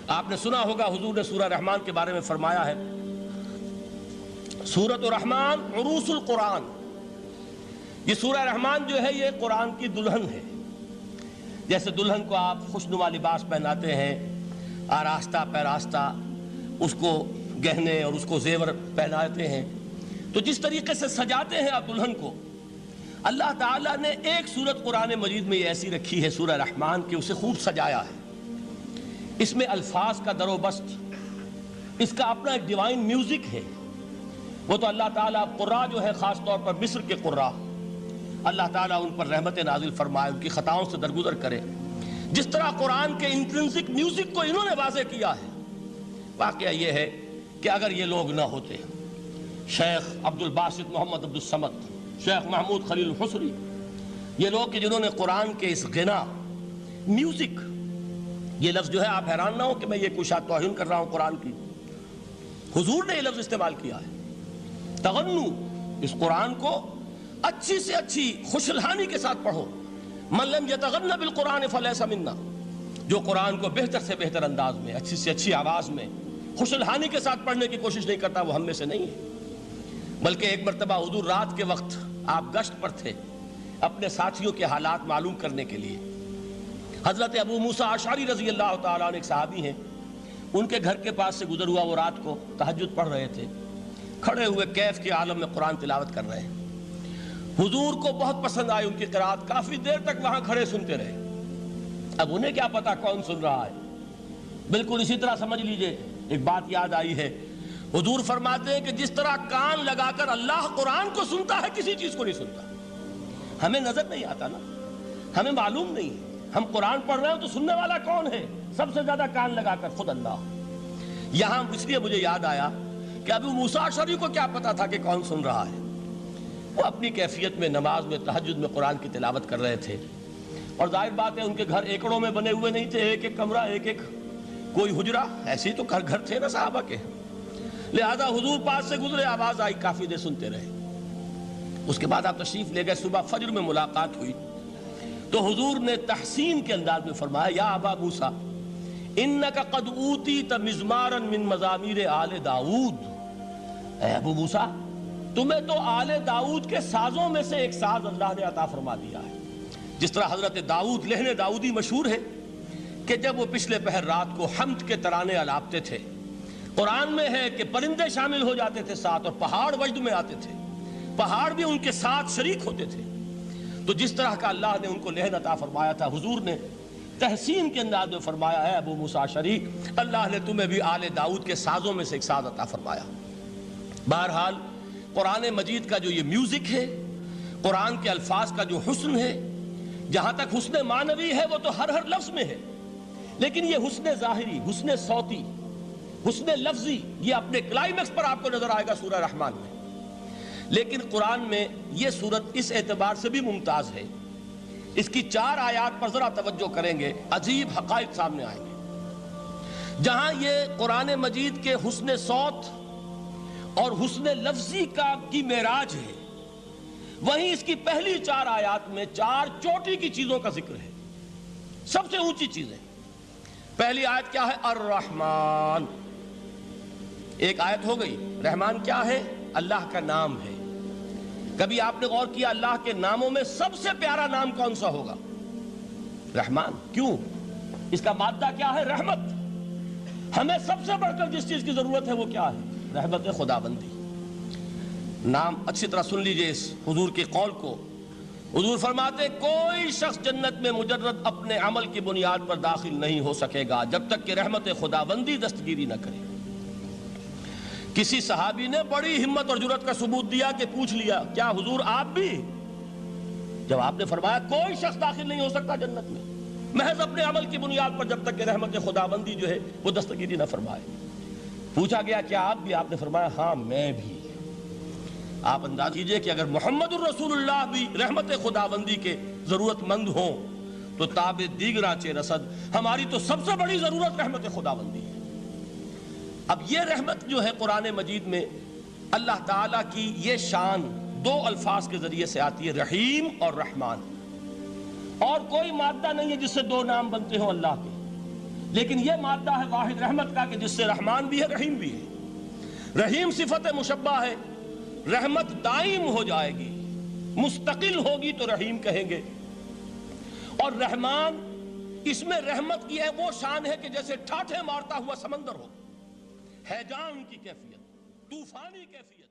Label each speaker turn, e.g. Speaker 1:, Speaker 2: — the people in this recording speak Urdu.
Speaker 1: آپ نے سنا ہوگا حضور نے سورہ رحمان کے بارے میں فرمایا ہے، سورۃ الرحمن عروس القرآن، یہ سورہ رحمان جو ہے یہ قرآن کی دلہن ہے۔ جیسے دلہن کو آپ خوشنما لباس پہناتے ہیں، آراستہ پیراستہ اس کو گہنے اور اس کو زیور پہناتے ہیں، تو جس طریقے سے سجاتے ہیں آپ دلہن کو، اللہ تعالیٰ نے ایک سورت قرآن مجید میں یہ ایسی رکھی ہے سورہ رحمان کہ اسے خوب سجایا ہے۔ اس میں الفاظ کا در و بست، اس کا اپنا ایک ڈیوائن میوزک ہے۔ وہ تو اللہ تعالیٰ قراء جو ہے، خاص طور پر مصر کے قراء، اللہ تعالیٰ ان پر رحمت نازل فرمائے، ان کی خطاؤں سے درگزر کرے۔ جس طرح قرآن کے انٹرنسک میوزک کو انہوں نے واضح کیا ہے، واقعہ یہ ہے کہ اگر یہ لوگ نہ ہوتے، شیخ عبد الباسط محمد عبد الصمد، شیخ محمود خلیل الحصری، یہ لوگ کہ جنہوں نے قرآن کے اس غنا، میوزک، یہ لفظ جو ہے آپ حیران نہ ہو کہ میں یہ کوئی شاید توہین کر رہا ہوں قرآن کی، حضور نے یہ لفظ استعمال کیا ہے، تغنو، اس قرآن کو اچھی سے اچھی خوشلحانی کے ساتھ پڑھو۔ من لم یتغن بالقرآن فلیس منا، جو قرآن کو بہتر سے بہتر انداز میں، اچھی سے اچھی آواز میں، خوشلحانی کے ساتھ پڑھنے کی کوشش نہیں کرتا، وہ ہم میں سے نہیں ہے۔ بلکہ ایک مرتبہ حضور رات کے وقت آپ گشت پر تھے اپنے ساتھیوں کے حالات معلوم کرنے کے لیے۔ حضرت ابو موسیٰ اشعری رضی اللہ تعالیٰ عنہ ایک صحابی ہیں، ان کے گھر کے پاس سے گزر ہوا، وہ رات کو تہجد پڑھ رہے تھے، کھڑے ہوئے کیف کے عالم میں قرآن تلاوت کر رہے ہیں۔ حضور کو بہت پسند آئی ان کی قرات، کافی دیر تک وہاں کھڑے سنتے رہے۔ اب انہیں کیا پتا کون سن رہا ہے، بالکل اسی طرح سمجھ لیجئے ایک بات یاد آئی ہے، حضور فرماتے ہیں کہ جس طرح کان لگا کر اللہ قرآن کو سنتا ہے، کسی چیز کو نہیں سنتا۔ ہمیں نظر نہیں آتا نا، ہمیں معلوم نہیں ہے، ہم قرآن پڑھ رہے ہیں تو سننے والا کون ہے؟ سب سے زیادہ کان لگا کر خود اللہ۔ یہاں اس لیے مجھے یاد آیا کہ ابو موسیٰ اشعری کو کیا پتا تھا کہ کون سن رہا ہے؟ وہ اپنی کیفیت میں نماز میں تہجد میں قرآن کی تلاوت کر رہے تھے، اور ظاہر بات ہے ان کے گھر ایکڑوں میں بنے ہوئے نہیں تھے، ایک ایک کمرہ، ایک ایک کوئی حجرہ، ایسے ہی تو گھر تھے نا صحابہ کے، لہذا حضور پاس سے گزرے، آواز آئی، کافی دیر سنتے رہے۔ اس کے بعد آپ تشریف لے گئے، صبح فجر میں ملاقات ہوئی تو حضور نے تحسین کے انداز میں فرمایا، یا ابا موسیٰ انک قد اوتیت مزمارا من مزامیر آل داؤد، اے ابو موسیٰ تمہیں تو آل داؤد کے سازوں میں سے ایک ساز اللہ نے عطا فرما دیا ہے۔ جس طرح حضرت داؤد، لہن داؤدی مشہور ہے کہ جب وہ پچھلے پہر رات کو حمد کے ترانے الاپتے تھے، قرآن میں ہے کہ پرندے شامل ہو جاتے تھے ساتھ، اور پہاڑ وجد میں آتے تھے، پہاڑ بھی ان کے ساتھ شریک ہوتے تھے۔ تو جس طرح کا اللہ نے ان کو لہن عطا فرمایا تھا، حضور نے تحسین کے انداز میں فرمایا ہے ابو موسیٰ اشعری، اللہ نے تمہیں بھی آل داؤد کے سازوں میں سے ایک ساز عطا فرمایا۔ بہرحال قرآن مجید کا جو یہ میوزک ہے، قرآن کے الفاظ کا جو حسن ہے، جہاں تک حسن معنوی ہے وہ تو ہر لفظ میں ہے، لیکن یہ حسن ظاہری، حسن صوتی، حسن لفظی، یہ اپنے کلائمیکس پر آپ کو نظر آئے گا سورہ رحمان میں۔ لیکن قرآن میں یہ سورت اس اعتبار سے بھی ممتاز ہے، اس کی 4 آیات پر ذرا توجہ کریں گے، عجیب حقائق سامنے آئیں گے۔ جہاں یہ قرآن مجید کے حسن صوت اور حسن لفظی کی معراج ہے، وہیں اس کی پہلی 4 آیات میں 4 چوٹی کی چیزوں کا ذکر ہے، سب سے اونچی چیزیں۔ پہلی آیت کیا ہے؟ الرحمن، ایک آیت ہو گئی۔ رحمان کیا ہے؟ اللہ کا نام ہے۔ کبھی آپ نے غور کیا اللہ کے ناموں میں سب سے پیارا نام کون سا ہوگا؟ رحمان۔ کیوں؟ اس کا مادہ کیا ہے؟ رحمت۔ ہمیں سب سے بڑھ کر جس چیز کی ضرورت ہے وہ کیا ہے؟ رحمت خداوندی۔ نام اچھی طرح سن لیجئے اس حضور کے قول کو۔ حضور فرماتے کوئی شخص جنت میں مجرد اپنے عمل کی بنیاد پر داخل نہیں ہو سکے گا جب تک کہ رحمت خداوندی دستگیری نہ کرے۔ کسی صحابی نے بڑی ہمت اور جرأت کا ثبوت دیا کہ پوچھ لیا، کیا حضور آپ بھی؟ جب آپ نے فرمایا کوئی شخص داخل نہیں ہو سکتا جنت میں محض اپنے عمل کی بنیاد پر جب تک کہ رحمت خداوندی جو ہے وہ دستگیری نہ فرمائے۔ پوچھا گیا کیا آپ بھی؟ آپ نے فرمایا ہاں میں بھی۔ آپ انداز کیجئے کہ اگر محمد الرسول اللہ بھی رحمت خداوندی کے ضرورت مند ہوں تو تاب دیگراں چہ رسد، ہماری تو سب سے بڑی ضرورت رحمت خداوندی ہے۔ اب یہ رحمت جو ہے قرآن مجید میں اللہ تعالیٰ کی یہ شان 2 الفاظ کے ذریعے سے آتی ہے، رحیم اور رحمان، اور کوئی مادہ نہیں ہے جس سے 2 نام بنتے ہوں اللہ کے، لیکن یہ مادہ ہے واحد رحمت کا کہ جس سے رحمان بھی ہے رحیم بھی ہے. رحیم صفت مشبہ ہے. رحمت دائم ہو جائے گی، مستقل ہوگی تو رحیم کہیں گے. اور رحمان، اس میں رحمت کی ہے وہ شان ہے کہ جیسے ٹھاٹھے مارتا ہوا سمندر ہو، ہیجان کی کیفیت، طوفانی کیفیت.